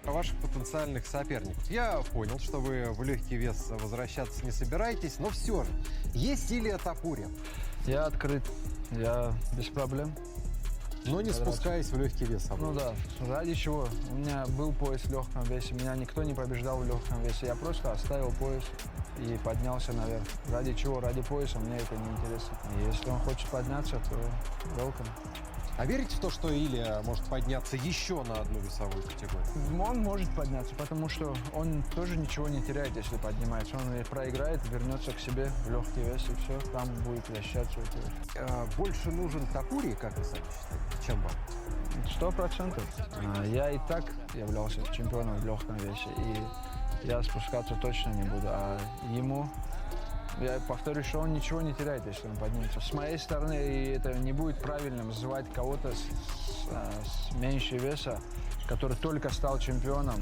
Ваших потенциальных соперников. Я понял, что вы в легкий вес возвращаться не собираетесь, но все же, есть Илия Топурия. Я открыт, я без проблем. Но не спускаясь в легкий вес. Ну да, ради чего? У меня был пояс в легком весе, меня никто не побеждал в легком весе. Я просто оставил пояс и поднялся наверх. Ради чего? Ради пояса, мне это не интересно. И если он хочет подняться, то welcome. А верите в то, что Илия может подняться еще на одну весовую категорию? Он может подняться, потому что он тоже ничего не теряет, если поднимается. Он проиграет, вернется к себе в легкий вес, и все, там будет вращаться. Больше нужен Топурия, как вы сами считаете, чем вам? 100%. Я и так являлся чемпионом в легком весе, и я спускаться точно не буду. А ему, я повторюсь, что он ничего не теряет, если он поднимется. С моей стороны, и это не будет правильным звать кого-то с меньшей веса, который только стал чемпионом.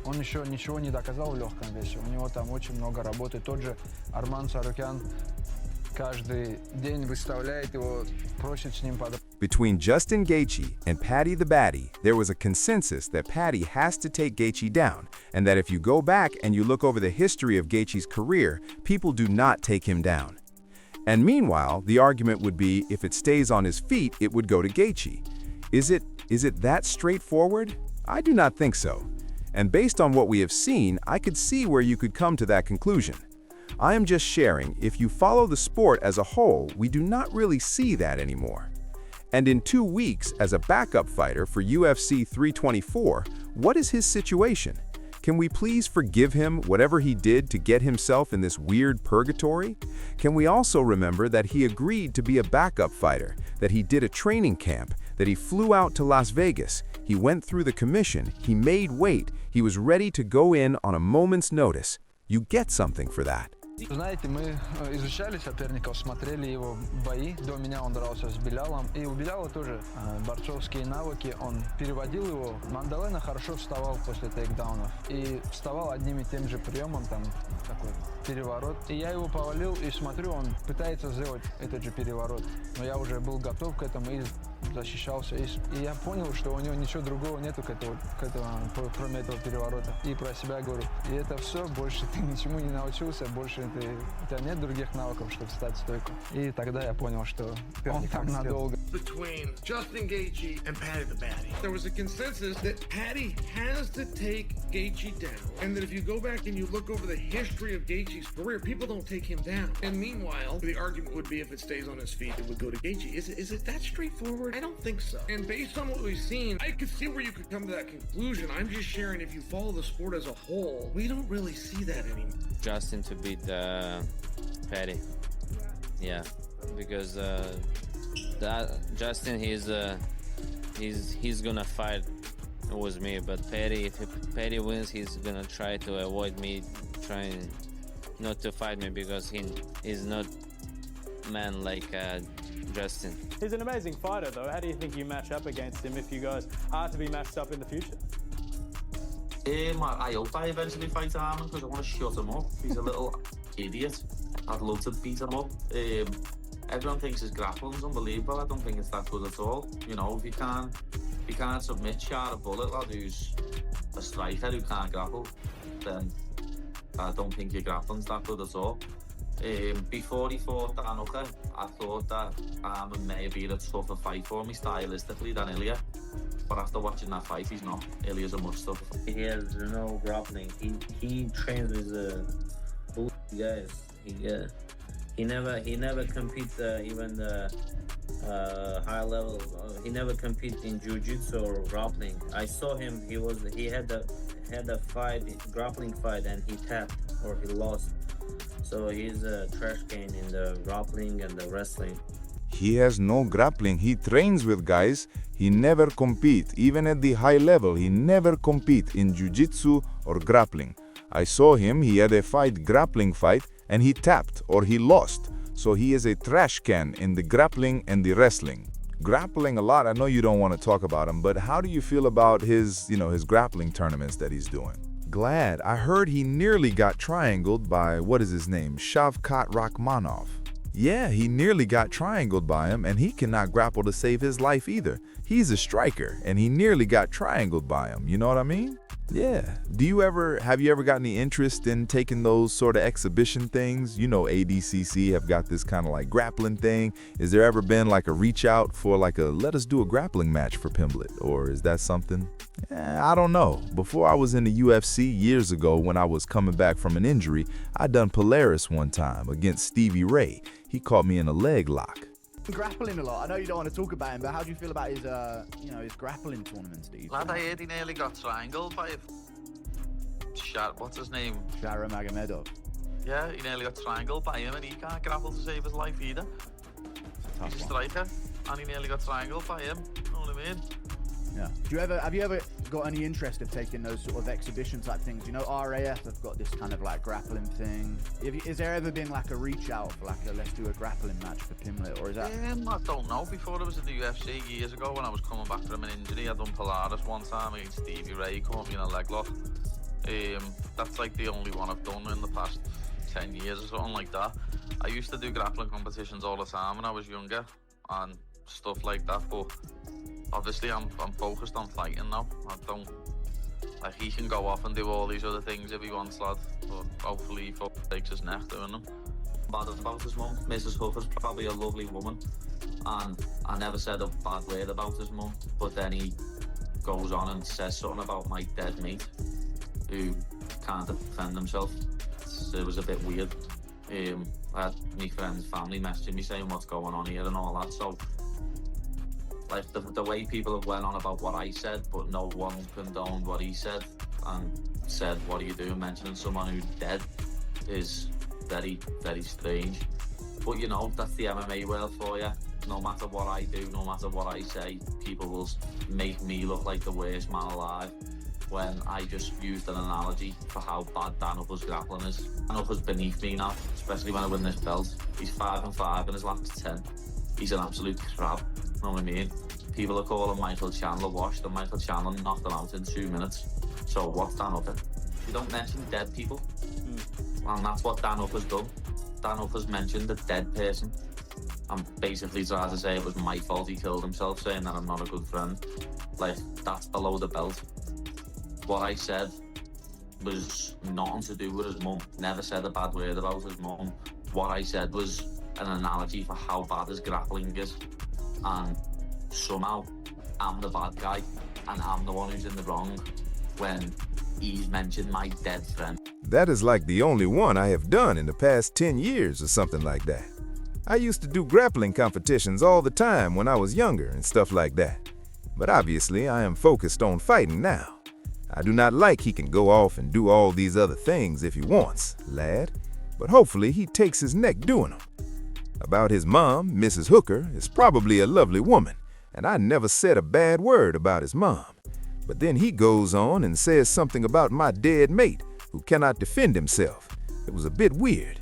Он еще ничего не доказал в легком весе. У него там очень много работы. Тот же Арман Tsarukyan каждый день выставляет его, просит с ним подать. Between Justin Gaethje and Paddy the Baddy, there was a consensus that Paddy has to take Gaethje down, and that if you go back and you look over the history of Gaethje's career, people do not take him down. And meanwhile, the argument would be if it stays on his feet, it would go to Gaethje. Is it that straightforward? I do not think so. And based on what we have seen, I could see where you could come to that conclusion. I am just sharing, if you follow the sport as a whole, we do not really see that anymore. And in 2 weeks, as a backup fighter for UFC 324, what is his situation? Can we please forgive him whatever he did to get himself in this weird purgatory? Can we also remember that he agreed to be a backup fighter, that he did a training camp, that he flew out to Las Vegas, he went through the commission, he made weight, he was ready to go in on a moment's notice. You get something for that. Знаете, мы изучали соперников, смотрели его бои. До меня он дрался с Белялом. И у Беляла тоже борцовские навыки. Он переводил его. Мандалена хорошо вставал после тейкдаунов. И вставал одним и тем же приемом, там такой переворот. И я его повалил и смотрю, он пытается сделать этот же переворот. Но я уже был готов к этому и защищался. И я понял, что у него ничего другого нету кроме этого переворота. И про себя говорю. И это все, больше ты ничему не научился, больше у тебя нет других навыков, чтобы встать стойку. И тогда я понял, что он там надолго. Between Justin Gaethje and Paddy the Baddy, there was a consensus that Paddy has to take Gaethje down, and that if you go back and you look over the history of Gaethje's career, people don't take him down. And meanwhile, the argument would be if it stays on his feet, it would go to Gaethje. Is it that straightforward? I don't think so. And based on what we've seen, I could see where you could come to that conclusion. I'm just sharing, if you follow the sport as a whole, we don't really see that anymore. Justin to beat Paddy, yeah, because that Justin he's gonna fight with me, but Paddy, if Paddy wins, he's gonna try to avoid me trying not to fight me because he's not man like Justin. He's an amazing fighter though. How do you think you match up against him if you guys are to be matched up in the future? I hope I eventually fight Arman because I want to shut him up. He's a little idiot. I'd love to beat him up. Everyone thinks his grappling's unbelievable. I don't think it's that good at all. You know, if you can't submit Shah a bullet lad who's a striker who can't grapple, then I don't think your grappling's that good at all. Before he fought Danuka, I thought that Arman may have been a tougher fight for me stylistically than Ilia. But after watching that fight, he's not. Ilia's a much tougher. He has no grappling. He trains with guys. He never competes even the high level. He never competes in jiu-jitsu or grappling. I saw him. He had a fight, grappling fight, and he tapped or he lost. So he's a trash can in the grappling and the wrestling. He has no grappling. He trains with guys. He never compete. Even at the high level, he never compete in jiu-jitsu or grappling. I saw him. He had a grappling fight, and he tapped or he lost. So he is a trash can in the grappling and the wrestling. Grappling a lot. I know you don't want to talk about him, but how do you feel about his grappling tournaments that he's doing? Glad. I heard he nearly got triangled by, what is his name? Shavkat Rakhmonov. Yeah, he nearly got triangled by him, and he cannot grapple to save his life either. He's a striker, and he nearly got triangled by him. You know what I mean? Yeah. Have you ever got any interest in taking those sort of exhibition things? You know, ADCC have got this kind of like grappling thing. Is there ever been like a reach out for like let us do a grappling match for Pimblett? Or is that something? I don't know. Before I was in the UFC years ago when I was coming back from an injury, I done Polaris one time against Stevie Ray. He caught me in a leg lock. Grappling a lot. I know you don't want to talk about him, but how do you feel about his, his grappling tournaments, Steve? Lad, I heard he nearly got triangled by what's his name? Magomedov. Yeah, he nearly got triangled by him, and he can't grapple to save his life either. He's a striker, and he nearly got triangled by him. You know what I mean? Yeah. Have you ever got any interest of taking those sort of exhibition type things? You know, RAF have got this kind of like grappling thing. Is there ever been like a reach out for like let's do a grappling match for Pimblett, or is that? I don't know. Before I was in the UFC years ago, when I was coming back from an injury, I done Polaris one time against Stevie Ray. He caught me in a leg lock. That's like the only one I've done in the past 10 years or something like that. I used to do grappling competitions all the time when I was younger and stuff like that, but obviously I'm focused on fighting now. I don't, like, he can go off and do all these other things if he wants, lad, but hopefully he takes his neck doing them. Bad about his mum. Mrs. Huffer's probably a lovely woman, and I never said a bad word about his mum, but then he goes on and says something about my dead mate who can't defend himself. It was a bit weird. I had my friend's family messaging me saying what's going on here and all that, so like the way people have went on about what I said, but no one condoned what he said and said, what are you doing mentioning someone who's dead, is very, very strange. But you know, that's the MMA world for you. No matter what I do, no matter what I say, people will make me look like the worst man alive, when I just used an analogy for how bad Dan Hooker's grappling is. Dan Hooker's beneath me now, especially when I win this belt. He's 5-5 in his last 10. He's an absolute crab, you know what I mean? People are calling Michael Chandler washed, and Michael Chandler knocked him out in 2 minutes. So what's Dan Hooker? You don't mention dead people. And that's what Dan Hooker's done. Dan Hooker's mentioned a dead person. And basically tried to say it was my fault he killed himself, saying that I'm not a good friend. Like, that's below the belt. What I said was nothing to do with his mum. Never said a bad word about his mum. What I said was an analogy for how bad his grappling is. And somehow, I'm the bad guy, and I'm the one who's in the wrong when he's mentioned my dead friend. That is like the only one I have done in the past 10 years or something like that. I used to do grappling competitions all the time when I was younger and stuff like that. But obviously, I am focused on fighting now. I do not like he can go off and do all these other things if he wants, lad, but hopefully he takes his neck doing them. About his mom, Mrs. Hooker, is probably a lovely woman, and I never said a bad word about his mom. But then he goes on and says something about my dead mate who cannot defend himself. It was a bit weird.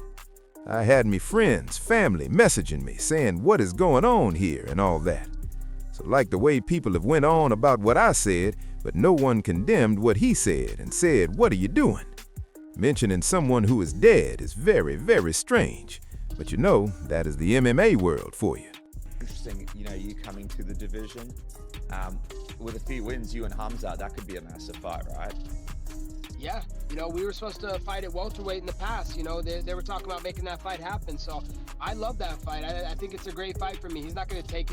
I had me friends, family messaging me saying what is going on here and all that. So like the way people have went on about what I said, but no one condemned what he said and said, what are you doing? Mentioning someone who is dead is very, very strange. But you know, that is the MMA world for you. Interesting, you know, you coming to the division. With a few wins, you and Hamza, that could be a massive fight, right? Yeah, you know, we were supposed to fight at welterweight in the past. You know, they were talking about making that fight happen. So I love that fight. I think it's a great fight for me. He's not going to take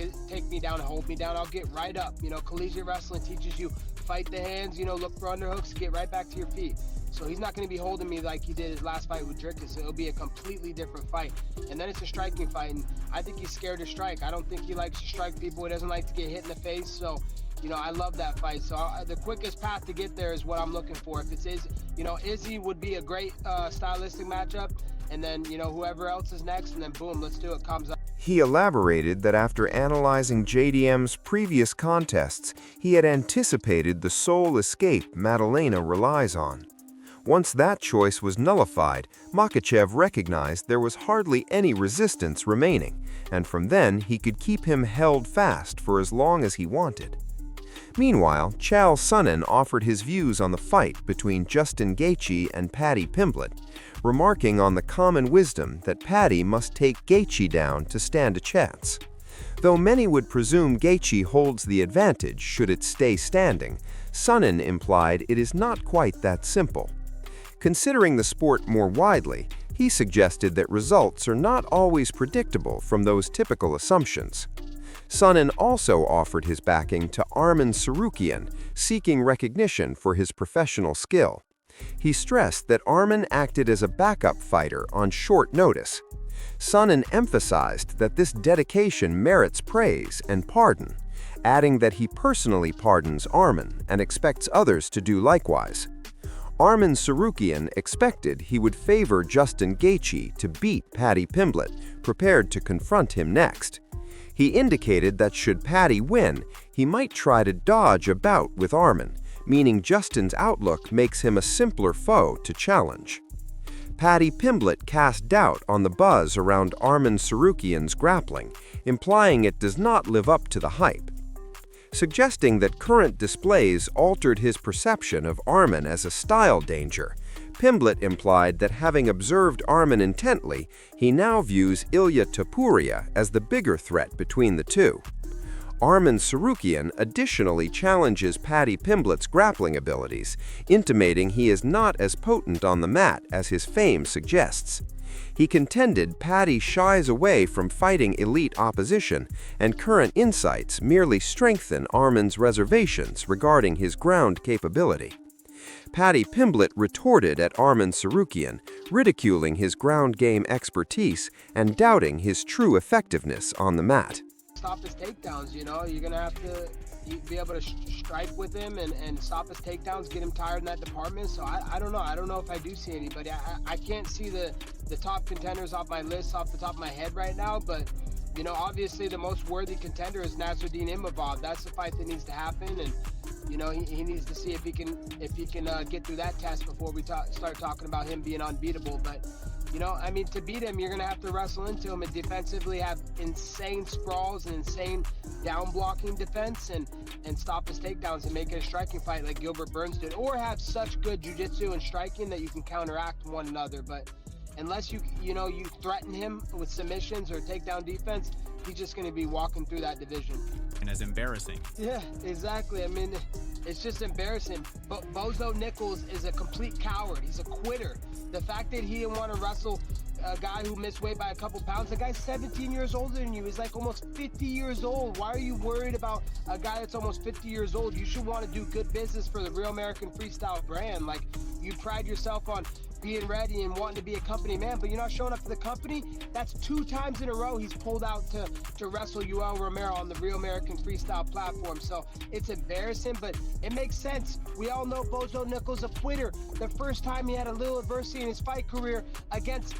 me down and hold me down. I'll get right up. You know, collegiate wrestling teaches you fight the hands, you know, look for underhooks, get right back to your feet. So he's not going to be holding me like he did his last fight with Dricus. It'll be a completely different fight. And then it's a striking fight, and I think he's scared to strike. I don't think he likes to strike people. He doesn't like to get hit in the face. So, you know, I love that fight. So the quickest path to get there is what I'm looking for. If it's Izzy, you know, Izzy would be a great stylistic matchup. And then, you know, whoever else is next, and then boom, let's do it, comes up. He elaborated that after analyzing JDM's previous contests, he had anticipated the sole escape Madalena relies on. Once that choice was nullified, Makhachev recognized there was hardly any resistance remaining, and from then he could keep him held fast for as long as he wanted. Meanwhile, Chael Sonnen offered his views on the fight between Justin Gaethje and Paddy Pimblett, remarking on the common wisdom that Paddy must take Gaethje down to stand a chance. Though many would presume Gaethje holds the advantage should it stay standing, Sonnen implied it is not quite that simple. Considering the sport more widely, he suggested that results are not always predictable from those typical assumptions. Sonnen also offered his backing to Arman Tsarukyan, seeking recognition for his professional skill. He stressed that Arman acted as a backup fighter on short notice. Sonnen emphasized that this dedication merits praise and pardon, adding that he personally pardons Arman and expects others to do likewise. Arman Tsarukyan expected he would favor Justin Gaethje to beat Paddy Pimblett, prepared to confront him next. He indicated that should Paddy win, he might try to dodge a bout with Arman, meaning Justin's outlook makes him a simpler foe to challenge. Paddy Pimblett cast doubt on the buzz around Arman Tsarukyan's grappling, implying it does not live up to the hype. Suggesting that current displays altered his perception of Arman as a style danger, Pimblett implied that having observed Arman intently, he now views Ilia Topuria as the bigger threat between the two. Arman Tsarukyan additionally challenges Paddy Pimblett's grappling abilities, intimating he is not as potent on the mat as his fame suggests. He contended Paddy shies away from fighting elite opposition, and current insights merely strengthen Arman's reservations regarding his ground capability. Paddy Pimblett retorted at Arman Tsarukyan, ridiculing his ground game expertise and doubting his true effectiveness on the mat. Stop his takedowns, you know, you're gonna have to be able to strike with him and stop his takedowns, get him tired in that department. So I don't know if I do see anybody. I can't see the top contenders off my list off the top of my head right now, but you know, obviously the most worthy contender is Nasruddin Imavov. That's the fight that needs to happen, and you know, he needs to see if he can get through that test before we start talking about him being unbeatable. But you know, I mean, to beat him, you're going to have to wrestle into him and defensively have insane sprawls and insane down blocking defense and stop his takedowns and make it a striking fight like Gilbert Burns did, or have such good jiu-jitsu and striking that you can counteract one another. But unless you threaten him with submissions or takedown defense, he's just going to be walking through that division. And as embarrassing. Yeah, exactly. I mean, it's just embarrassing. But Bo Nickal is a complete coward. He's a quitter. The fact that he didn't want to wrestle a guy who missed weight by a couple pounds, the guy's 17 years older than you. He's like almost 50 years old. Why are you worried about a guy that's almost 50 years old? You should want to do good business for the Real American Freestyle brand. Like, you pride yourself on being ready and wanting to be a company man, but you're not showing up for the company. That's 2 times in a row he's pulled out to wrestle Yoel Romero on the Real American Freestyle platform. So it's embarrassing, but it makes sense. We all know Bo Nickal's a quitter. The first time he had a little adversity in his fight career against,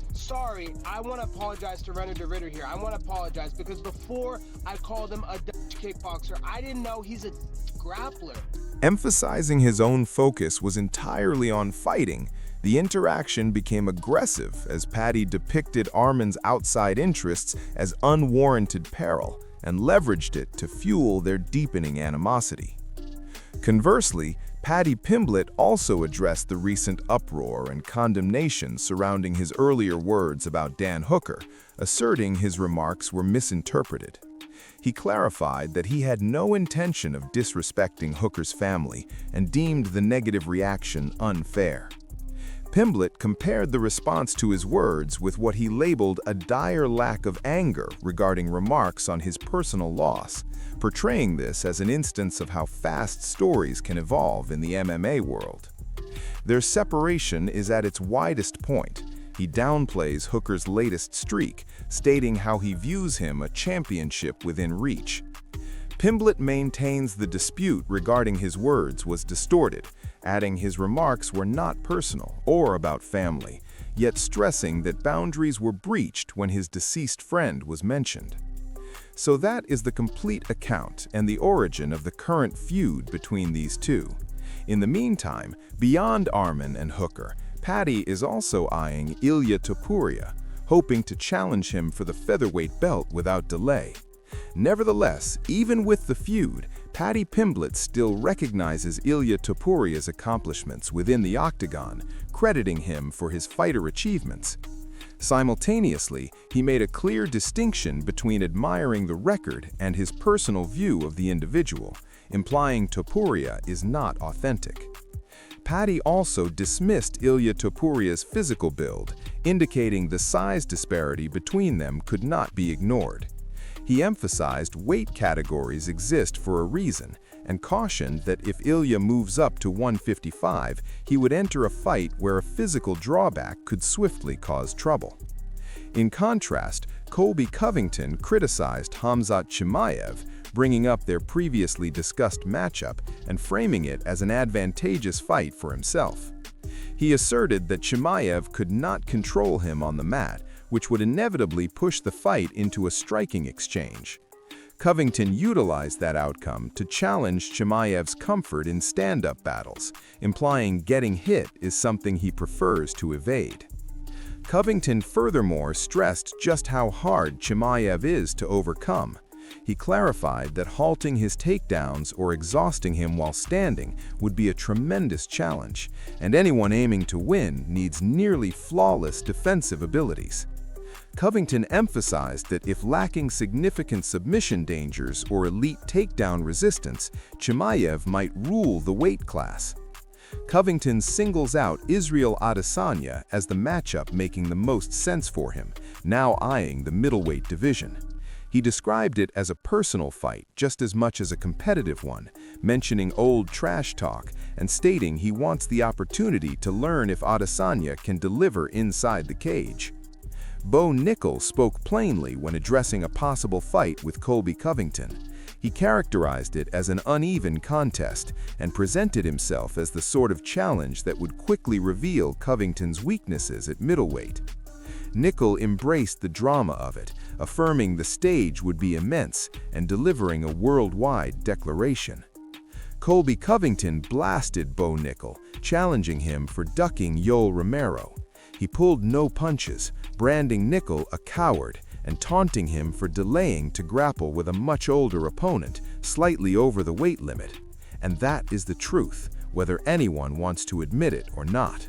I want to apologize to Renner de Ritter here. I want to apologize because before I called him a Dutch kickboxer, I didn't know he's a grappler. Emphasizing his own focus was entirely on fighting, the interaction became aggressive as Paddy depicted Arman's outside interests as unwarranted peril and leveraged it to fuel their deepening animosity. Conversely, Paddy Pimblett also addressed the recent uproar and condemnation surrounding his earlier words about Dan Hooker, asserting his remarks were misinterpreted. He clarified that he had no intention of disrespecting Hooker's family and deemed the negative reaction unfair. Pimblett compared the response to his words with what he labeled a dire lack of anger regarding remarks on his personal loss, portraying this as an instance of how fast stories can evolve in the MMA world. Their separation is at its widest point. He downplays Hooker's latest streak, stating how he views him a championship within reach. Pimblett maintains the dispute regarding his words was distorted, adding his remarks were not personal or about family, yet stressing that boundaries were breached when his deceased friend was mentioned. So that is the complete account and the origin of the current feud between these two. In the meantime, beyond Arman and Hooker, Paddy is also eyeing Ilia Topuria, hoping to challenge him for the featherweight belt without delay. Nevertheless, even with the feud, Paddy Pimblett still recognizes Ilia Topuria's accomplishments within the octagon, crediting him for his fighter achievements. Simultaneously, he made a clear distinction between admiring the record and his personal view of the individual, implying Topuria is not authentic. Paddy also dismissed Ilia Topuria's physical build, indicating the size disparity between them could not be ignored. He emphasized weight categories exist for a reason, and cautioned that if Ilia moves up to 155, he would enter a fight where a physical drawback could swiftly cause trouble. In contrast, Colby Covington criticized Khamzat Chimaev, bringing up their previously discussed matchup and framing it as an advantageous fight for himself. He asserted that Chimaev could not control him on the mat, which would inevitably push the fight into a striking exchange. Covington utilized that outcome to challenge Chimaev's comfort in stand-up battles, implying getting hit is something he prefers to evade. Covington furthermore stressed just how hard Chimaev is to overcome. He clarified that halting his takedowns or exhausting him while standing would be a tremendous challenge, and anyone aiming to win needs nearly flawless defensive abilities. Covington emphasized that if lacking significant submission dangers or elite takedown resistance, Chimaev might rule the weight class. Covington singles out Israel Adesanya as the matchup making the most sense for him, now eyeing the middleweight division. He described it as a personal fight just as much as a competitive one, mentioning old trash talk and stating he wants the opportunity to learn if Adesanya can deliver inside the cage. Bo Nickal spoke plainly when addressing a possible fight with Colby Covington. He characterized it as an uneven contest and presented himself as the sort of challenge that would quickly reveal Covington's weaknesses at middleweight. Nickal embraced the drama of it, affirming the stage would be immense and delivering a worldwide declaration. Colby Covington blasted Bo Nickal, challenging him for ducking Yoel Romero. He pulled no punches, branding Nickal a coward and taunting him for delaying to grapple with a much older opponent, slightly over the weight limit. And that is the truth, whether anyone wants to admit it or not.